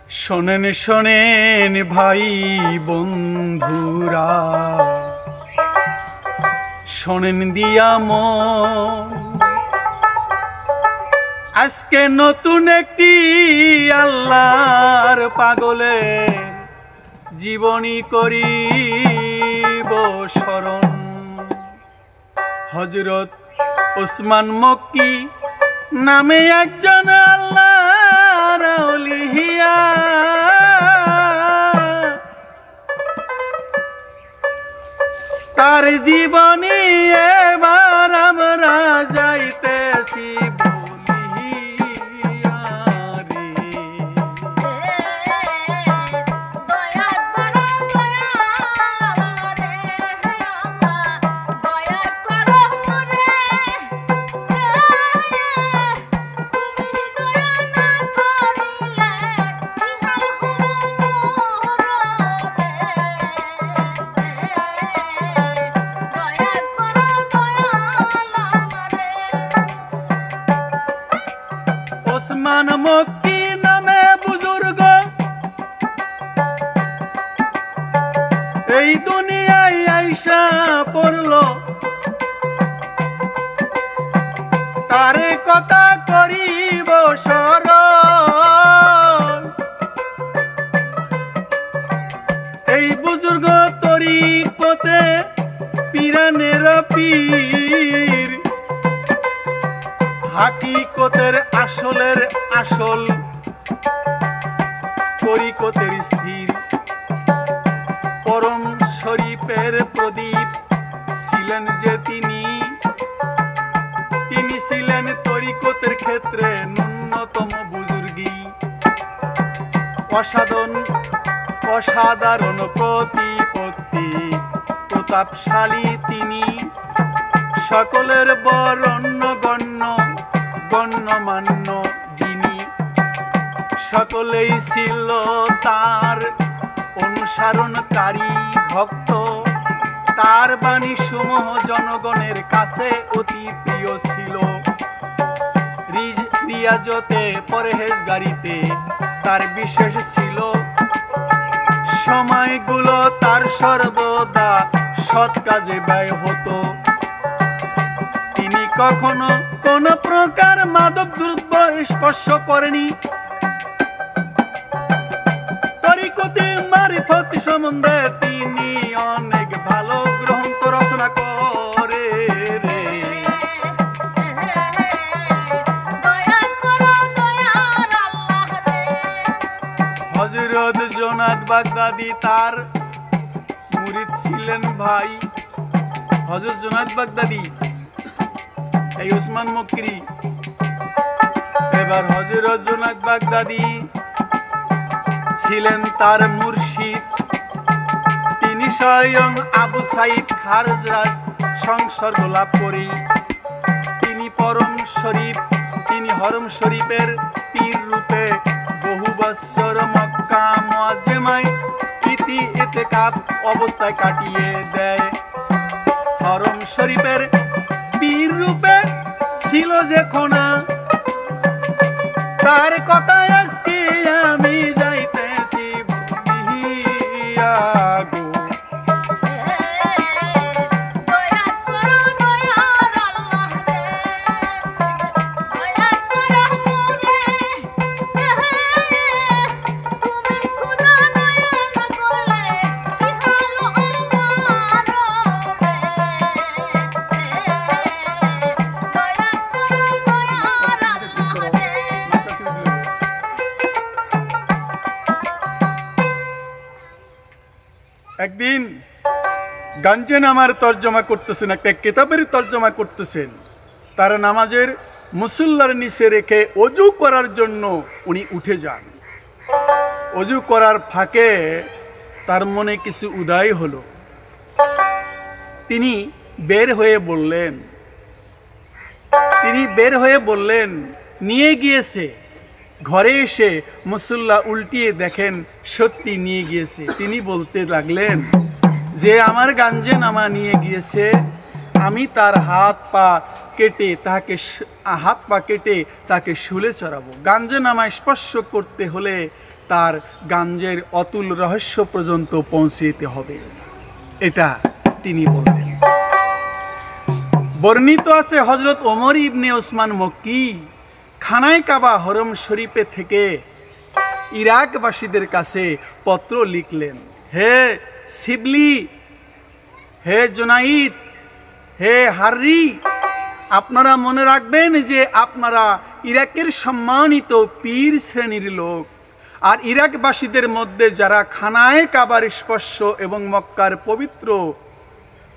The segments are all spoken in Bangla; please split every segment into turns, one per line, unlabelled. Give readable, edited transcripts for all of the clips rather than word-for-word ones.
শোনেন শোনেন ভাই বন্ধুরা, শোনেন দিয়া মন, আজকে নতুন একটি আল্লাহর পাগলের জীবনী করিব স্মরণ। হযরত ওসমান মক্কি নামে একজন আল্লাহর আউলিয়া, তার জীবনী এবার আমরা যাইতেছি বলিয়া রে। ওসমান মক্কি নামে বুজুর্গ এই দুনিয়ায় আইসা পড়লো, তার কথা করিব স্মরণ। এই বুজুর্গ তরিকতে পীরানের পীর, হাকিকতের আসলের আসল, তরিকতের স্থির, পরম শরীফের প্রদীপ ছিলেন যে তিনি ছিলেন তরিকতের ক্ষেত্রে ন্যূনতম বুজুর্গী। অসাধারণ প্রতিপত্তি, প্রতাপশালী তিনি, সকলের বরণ্য গণ্য গণ্যমান্য যিনি, সকলেই ছিল তার অনুসরণকারী ভক্ত। তার বাণী সমূহ জনগণের কাছে অতি প্রিয় ছিল। রিয়াজতে পরহেজগারিতে তার বিশেষ ছিল, সময়গুলো তার সর্বদা সৎ কাজে ব্যয় হতো। তিনি কখনো কোন প্রকার মাদক দ্রব্য স্পর্শ করেনি। তরিকতে মারিফত সম্বন্ধে তিনি অনেক ভালো গ্রন্থ রচনা করে রে। হযরত জুনায়েদ বাগদাদী তার মুরিদ ছিলেন ভাই। হযরত জুনায়েদ বাগদাদী এই ওসমান মক্কি, এবার হযরত জুনায়েদ বাগদাদী ছিলেন তার মুর্শিদ। তিনি স্বয়ং আবু সাইদ খারজার সংসর্গ লাভ করি। তিনি তিনি হরম শরীফের পীর রূপে বহু বৎসর মক্কা মুআজ্জমায় ইতিকাফ অবস্থায় কাটিয়ে দেয়। হরম শরীফের পীর রূপে ছিল যে খোনা, তার কথা আজকে আমি যাইতেছি বলিয়া গো। একদিন গাঞ্জে নামার তর্জমা করতেছেন, একটা কিতাবের তর্জমা করতেছেন। তারা নামাজের মুসল্লার নিচে রেখে অজু করার জন্য উনি উঠে যান। অজু করার ফাঁকে তার মনে কিছু উদয় হলো। তিনি বের হয়ে বললেন, নিয়ে গিয়েছে। ঘরে এসে মুসল্লা উল্টিয়ে দেখেন সত্যি নিয়ে গিয়েছে। তিনি বলতে লাগলেন যে আমার গাঞ্জে নামা নিয়ে গিয়েছে, আমি তার হাত পা কেটে তাকে শুলে চড়াবো। গাঞ্জে নামা স্পর্শ করতে হলে তার গাঞ্জের অতুল রহস্য পর্যন্ত পৌঁছতে হবে। এটা তিনি বললেন। বর্ণিত আছে হযরত ওমর ইবনে ওসমান মক্কি খানায় কাবা হরম শরীফে থেকে ইরাকবাসীদের কাছে পত্র লিখলেন, হে শিবলি, হে জুনাইদ, হে হাররি, আপনারা মনে রাখবেন যে আপনারা ইরাকের সম্মানিত পীর শ্রেণীর লোক। আর ইরাকবাসীদের মধ্যে যারা খানায় কাবার স্পর্শ এবং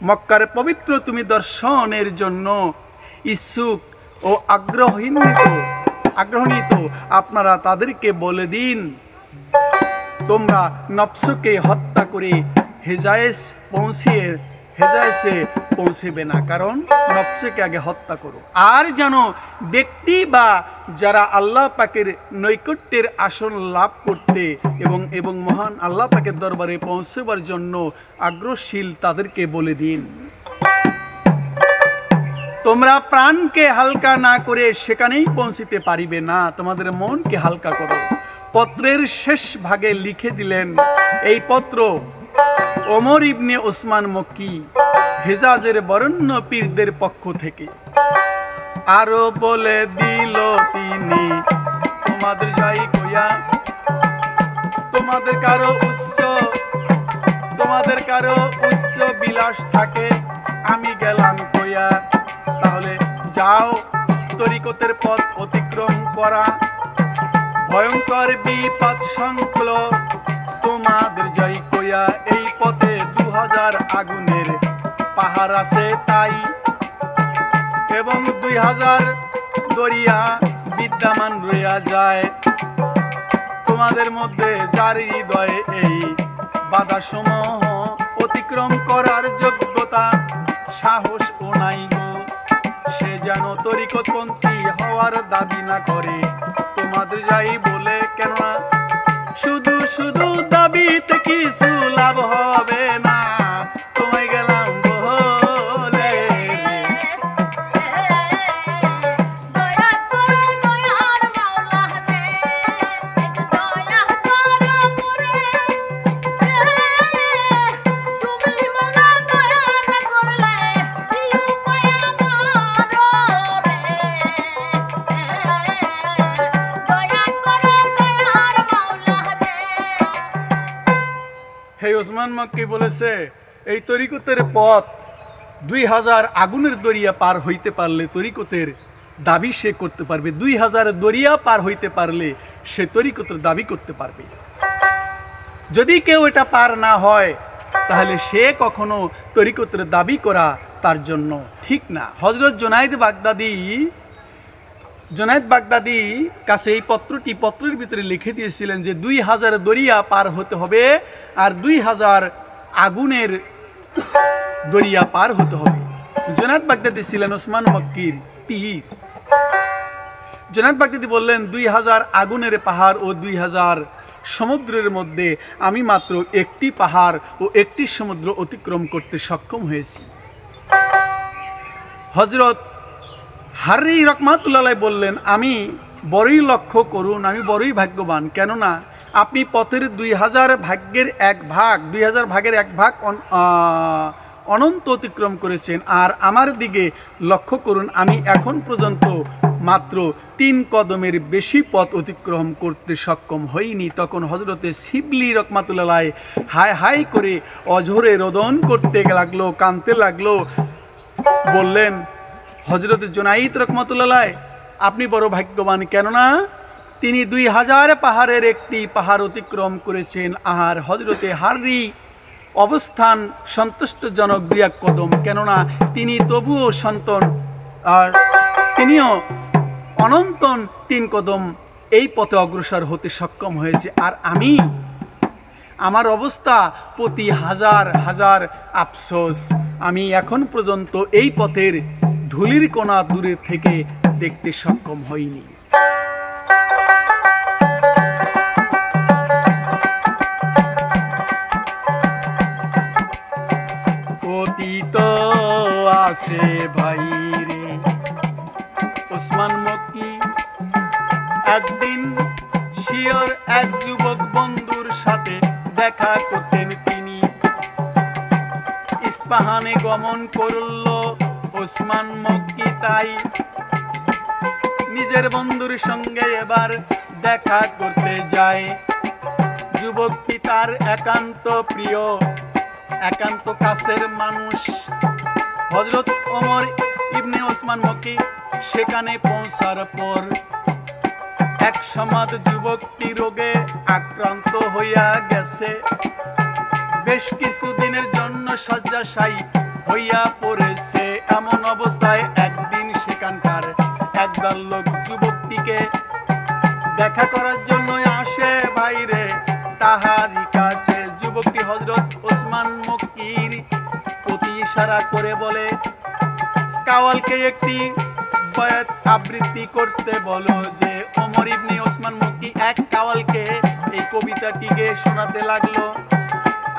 মক্কার পবিত্র তুমি দর্শনের জন্য ইচ্ছুক ও আগ্রহিত আপনারা তাদেরকে বলে দিন, তোমরা নফসকে হত্যা করে হেজায়েসে পৌঁছেবে না, কারণ নফসকে আগে হত্যা করো। আর যেন ব্যক্তি বা যারা আল্লাহ পাকের নৈকট্যের আসন লাভ করতে এবং মহান আল্লাহ পাকের দরবারে পৌঁছবার জন্য আগ্রহশীল তাদেরকে বলে দিন, তোমরা প্রাণকে হালকা না করে সেখানেই পৌঁছিতে পারিবে না, তোমাদের মনকে হালকা করো। পত্রের শেষ ভাগে লিখে দিলেন, এই পত্র ওমর ইবনে ওসমান মক্কি হেজাজের বরেণ্য পীরদের পক্ষ থেকে। আরো বলে দিল তিনি, তোমাদের যাই কইয়া তোমাদের কারো উচ্চ বিলাস থাকে, আমি গেলাম কইয়া, তাহলে যাও তরিকতের পথ অতিক্রম করা, ভয়ঙ্কর বিপদ সংকুল তোমাদের যাই কইয়া, এই পথে 2000 আগুনের পাহাড় আছে তাই, এবং 2000 দরিয়া বিদ্যমান রইয়া যায়, তোমাদের মধ্যে যার হৃদয়ে এই বাধাসমূহ অতিক্রম করার যোগ্যতা সাহস ও নাই গো, সে যেন তরিকতপন্থী হওয়ার দাবি না করে, তোমাদের যাই বলে, কেননা শুধু দাবিতে কিছু লাভ হবে না, তোমায় গেলাম বলে। হে ওসমান মক্কি বলেছে, এই তরিকতের পথ 2000 আগুনের দরিয়া পার হইতে পারলে তরিকতের দাবি সে করতে পারবে, 2000 দরিয়া পার হইতে পারলে সে তরিকতের দাবি করতে পারবে। যদি কেউ এটা পার না হয় তাহলে সে কখনো তরিকতের দাবি করা তার জন্য ঠিক না। হযরত জুনাইদ বাগদাদি কাছে এই পত্রের ভিতরে লিখে দিয়েছিলেন যে 2000 দরিয়া পার হতে হবে আর 2000 আগুনের দরিয়া পার হতে হবে। জুনাইদ বাগদাদি ছিলেন ওসমান মক্কির পীর। জুনাইদ বাগদাদি বললেন, 2000 আগুনের পাহাড় ও 2000 সমুদ্রের মধ্যে আমি মাত্র একটি পাহাড় ও একটি সমুদ্র অতিক্রম করতে সক্ষম হয়েছি। হযরত হাররি রহমাতুল্লাহ বললেন, আমি বড়ই লক্ষ্য করুন, আমি বড়ই ভাগ্যবান, কেননা আপনি পথের 2000 ভাগের এক ভাগ অনন্ত অতিক্রম করেছেন, আর আমার দিকে লক্ষ্য করুন, আমি এখন পর্যন্ত মাত্র 3 কদমের বেশি পথ অতিক্রম করতে সক্ষম হইনি। তখন হযরতে শিবলি রহমাতুল্লাহ হায় হায় করে অঝরে রোদন করতে লাগলো, কাঁদতে লাগলো, বললেন, হযরত জুনাইদ রহমাতুল্লাহ আপনি বড় ভাগ্যবান, কেননা তিনি 2000 পাহাড়ের একটি পাহাড় অতিক্রম করেছেন, আর হযরতে হাররি অবস্থান সন্তুষ্টজনক 2 কদম, কেননা তিনি তবুও তিনিও অনন্তন 3 কদম এই পথে অগ্রসর হতে সক্ষম হয়েছে। আর আমার অবস্থা প্রতি হাজার আফসোস, আমি এখন পর্যন্ত এই পথের ধুলির কোণা দূরে থেকে দেখতে সক্ষম হইনি। অতীত আছে ভাই রে ওসমান মক্কি, একদিন শিওর এক যুবক দেখা করতেন তিনি। ইস্পাহানে গমন করল ওসমান মক্কি, তাই নিজের বন্ধুর সঙ্গে এবার দেখা করতে যায়। যুবকটি তার একান্ত প্রিয়, একান্ত কাছের মানুষ হযরত ওমর ইবনে ওসমান মক্কি। সেখানে পৌঁছার পর এক সমাজ যুবকটি রোগে আক্রান্ত হইয়া গেছে, বেশ কিছুদিনের জন্য শয্যাশায়ী হইয়া পড়েছে। এমন অবস্থায় একদিন সেখানকার একদল লোক যুবকটিকে দেখা করার জন্য আসে বাইরে তাহারই কাছে। যুবকটি হযরত ওসমান মক্কির প্রতি ইশারা করে বলে, কাওয়ালকে একটি বায়াত আবৃত্তি করতে বলো। যে ওমর ইবনে ওসমান মক্কি এক কাওয়ালকে এই কবিতাটিকে শোনাতে লাগলো।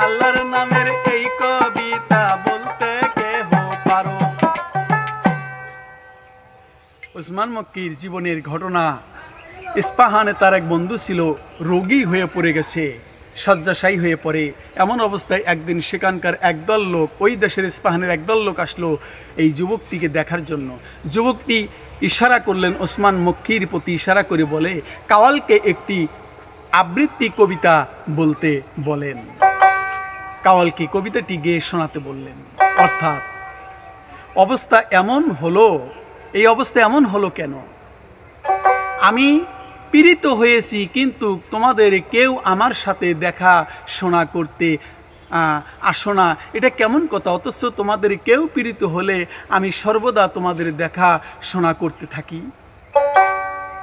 আল্লাহর নামের এই কবিতা বলতে কেহ পারো। ওসমান মক্কির জীবনের ঘটনা। ইস্পাহানে তার এক বন্ধু ছিল, রোগী হয়ে পড়ে গেছে, শয্যাশায়ী হয়ে পড়ে। এমন অবস্থায় একদিন সেখানকার একদল লোক, ওই দেশের ইস্পাহানের একদল লোক আসলো এই যুবকটিকে দেখার জন্য। যুবকটি ইশারা করলেন, ওসমান মক্কির প্রতি ইশারা করে বলে, কাওয়ালকে একটি আবৃত্তি কবিতা বলতে বলেন। কাওয়ালকে কবিতাটি গেয়ে শোনাতে বললেন। অর্থাৎ অবস্থা এমন হলো, এই অবস্থা এমন হলো কেন? আমি পীড়িত হয়েছি, কিন্তু তোমাদের কেউ আমার সাথে দেখা শোনা করতে আসো না, এটা কেমন কথা? অথচ তোমাদের কেউ পীড়িত হলে আমি সর্বদা তোমাদের দেখা শোনা করতে থাকি।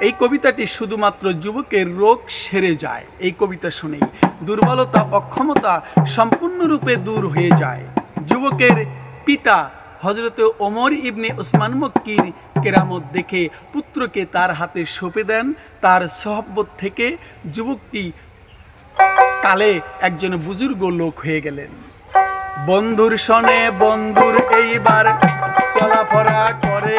এই কবিতাটি শুধুমাত্র যুবকের রোগ সেরে যায়। এই কবিতা শুনেই দুর্বলতা, অক্ষমতা সম্পূর্ণরূপে দূর হয়ে যায়। যুবকের পিতা হযরত ওমর ইবনে ওসমান মক্কির কেরামত দেখে পুত্রকে তার হাতে সঁপে দেন। তার সহবত থেকে যুবকটি কালে একজন বুজুর্গ লোক হয়ে গেলেন। বন্ধুর সনে বন্ধুর এইবার চলাফেরা করে,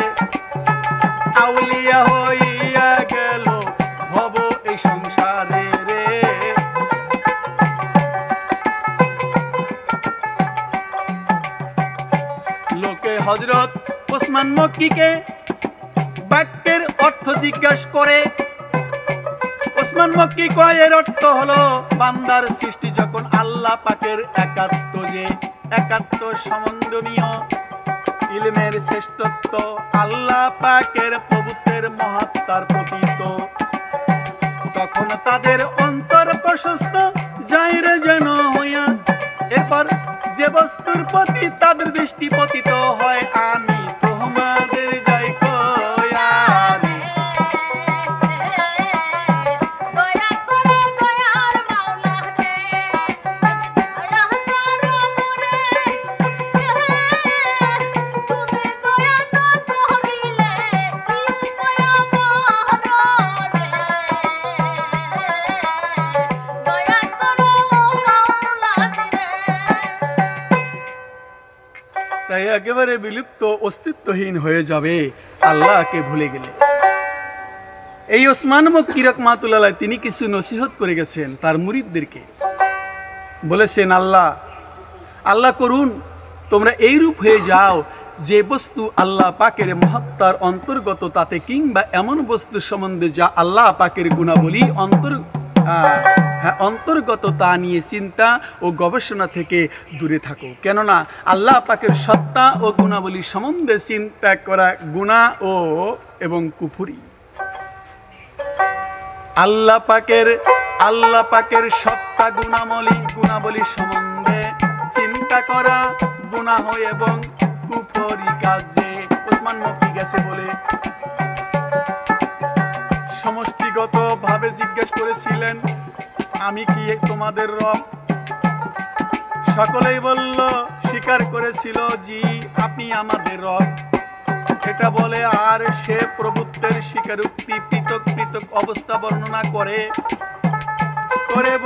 আউলিয়া হইয়া গেল ভব এই সংসারে রে। লোকে হযরত ওসমান মক্কিকে বাক্যের অর্থ জিজ্ঞাসা করে। ওসমান মক্কি কয়, এর অর্থ হলো বান্দার সৃষ্টি যখন আল্লাহ পাকের একাত্ম, যে একাত্ম সমন্বনীয় ইলমের শ্রেষ্ঠত্ব, আল্লাহ পাকের প্রভুত্বের মহাত্মার প্রতীত, তখন তাদের অন্তর প্রশস্ত যায় রে যেন হইয়া। এরপর যে বস্তুর প্রতি তাদের দৃষ্টি পতিত হয়, আমি তোমাদের যাই কয়া। তাই একেবারে বিলুপ্ত, অস্তিত্বহীন হয়ে যাবে আল্লাহকে ভুলে গেলে। এই ওসমান মক্কি রাহমাতুল্লাহ আলাইহি তিনি কিছু নসিহত করে গেছেন তার মুরিদদেরকে। বলেছেন, আল্লাহ আল্লাহ করুন তোমরা এইরূপ হয়ে যাও যে বস্তু আল্লাহ পাকের মহত্তার অন্তর্গত, তাতে কিংবা এমন বস্তু সম্বন্ধে যা আল্লাহ পাকের গুণাবলী অন্তর্গত তা নিয়ে চিন্তা ও গবেষণা থেকে দূরে থাকো। কেননা আল্লাহ পাকের সত্তা ও গুণাবলী সম্বন্ধে চিন্তা করা গুনাহ এবং কুফরি। আল্লাহ পাকের সত্তা গুণাবলী সম্বন্ধে চিন্তা করা গুনাহ এবং কুফরি কাজে। ওসমান মক্কি গেছে বলে সমষ্টিগত ভাবে জিজ্ঞেস করেছিলেন, আমি কি তোমাদের রব? সকলেই বলল, স্বীকার করেছিল, জি আপনি আমাদের রব। এটা বলে আর সে প্রভুত্বের স্বীকারোক্তি পৃথক পৃথক অবস্থা বর্ণনা করে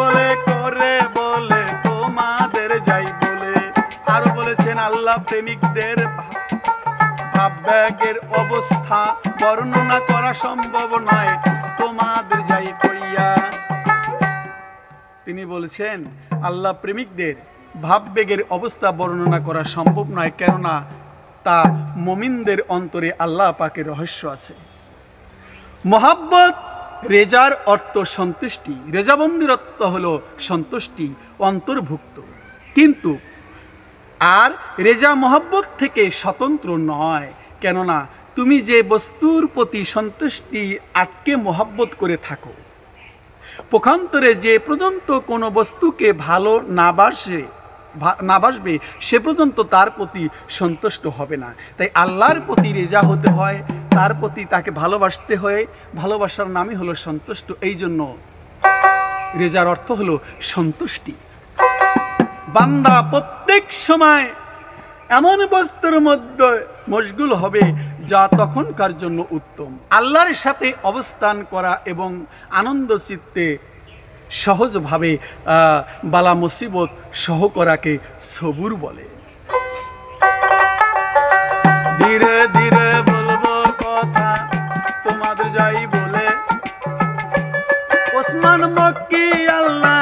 বলে তোমাদের যাই বলে। আরো বলেছেন, আল্লাহ প্রেমিকদের ভাবব্যাগের অবস্থা বর্ণনা করা সম্ভব নয়, তোমাদের যাই কইয়া। তিনি বলছেন আল্লাহ প্রেমিকদের ভাববেগের অবস্থা বর্ণনা করা সম্ভব নয়, কেননা তা মুমিনদের অন্তরে আল্লাহ পাকের রহস্য আছে। মহাব্বত রেজার অর্থ সন্তুষ্টি, রেজাবন্দির অর্থ হলো সন্তুষ্টি অন্তর্ভুক্ত, কিন্তু আর রেজা মহাব্বত থেকে স্বতন্ত্র নয়, কেননা তুমি যে বস্তুর প্রতি সন্তুষ্টি আটকে মহাব্বত করে থাকো, পক্ষান্তরে যে পর্যন্ত কোনো বস্তুকে ভালো না বাসবে সে পর্যন্ত তার প্রতি সন্তুষ্ট হবে না। তাই আল্লাহর প্রতি রেজা হতে হয়, তার প্রতি তাকে ভালোবাসতে হয়, ভালোবাসার নামই হলো সন্তুষ্ট। এই জন্য রেজার অর্থ হলো সন্তুষ্টি। বান্দা প্রত্যেক সময় এমন বস্তুর মধ্যে মশগুল হবে যা তখনকার জন্য উত্তম। আল্লাহর সাথে অবস্থান করা এবং আনন্দ চিত্তে সহজভাবে বালা মুসিবত সহ করাকে সবুর বলে। ধীরে ধীরে বলবো কথা তোমাদের যাই বলে, ওসমান মক্কি আল্লাহ